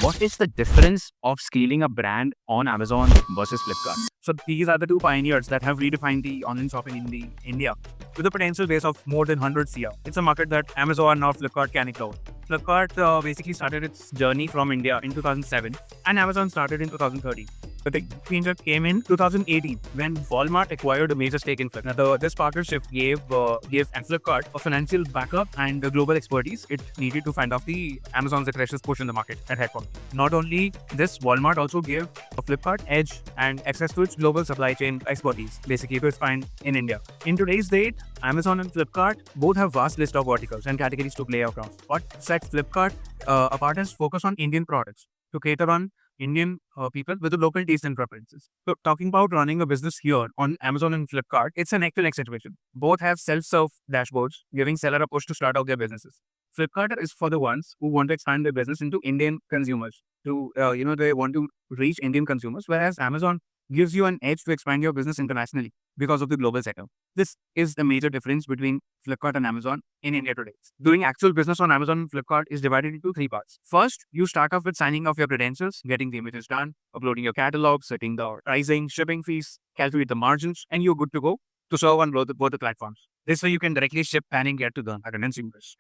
What is the difference of scaling a brand on Amazon versus Flipkart? So these are the two pioneers that have redefined the online shopping in the India with a potential base of more than 100 CR. It's a market that Amazon or Flipkart can ignore. Flipkart basically started its journey from India in 2007 and Amazon started in 2013. The big change came in 2018 when Walmart acquired a major stake in Flipkart. Now, this partnership gave Flipkart a financial backup and the global expertise it needed to fend off the Amazon's aggressive push in the market at headquarters. Not only this, Walmart also gave Flipkart edge and access to its global supply chain expertise, basically to expand in India. In today's date, Amazon and Flipkart both have vast list of verticals and categories to play across. What sets Flipkart apart is focus on Indian products to cater on Indian people with the local taste and preferences. So talking about running a business here on Amazon and Flipkart, it's an actual situation. Both have self-serve dashboards, giving seller a push to start out their businesses. Flipkart is for the ones who want to expand their business into Indian consumers. They want to reach Indian consumers, whereas Amazon gives you an edge to expand your business internationally because of the global setup. This is the major difference between Flipkart and Amazon in India today. Doing actual business on Amazon and Flipkart is divided into three parts. First, you start off with signing off your credentials, getting the images done, uploading your catalog, setting the pricing, shipping fees, calculate the margins, and you're good to go to serve on both the platforms. This way you can directly ship pan and get to the consumers.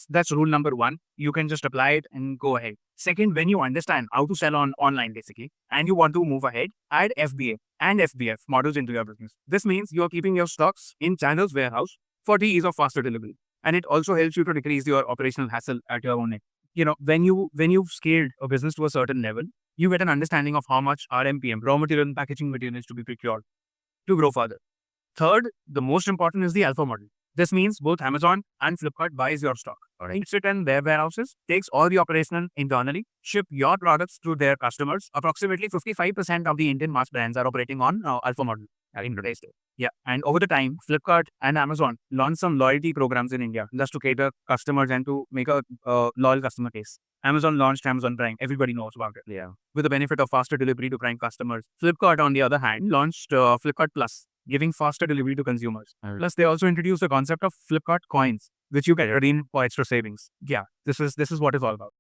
That's rule number one. You can just apply it and go ahead. Second, when you understand how to sell online basically, and you want to move ahead, add FBA and FBF models into your business. This means you are keeping your stocks in channels warehouse for the ease of faster delivery. And it also helps you to decrease your operational hassle at your own end. When you've scaled a business to a certain level, you get an understanding of how much RMPM, raw material and packaging material is to be procured to grow further. Third, the most important is the alpha model. This means both Amazon and Flipkart buys your stock. Keeps it in their warehouses, takes all the operational internally, ship your products to their customers. Approximately 55% of the Indian mass brands are operating on alpha model in today's day. Yeah, and over the time, Flipkart and Amazon launched some loyalty programs in India just to cater customers and to make a loyal customer base. Amazon launched Amazon Prime. Everybody knows about it. Yeah, with the benefit of faster delivery to Prime customers. Flipkart, on the other hand, launched Flipkart Plus, giving faster delivery to consumers. Plus, they also introduced the concept of Flipkart coins, which you can redeem for extra savings. Yeah, this is what it's all about.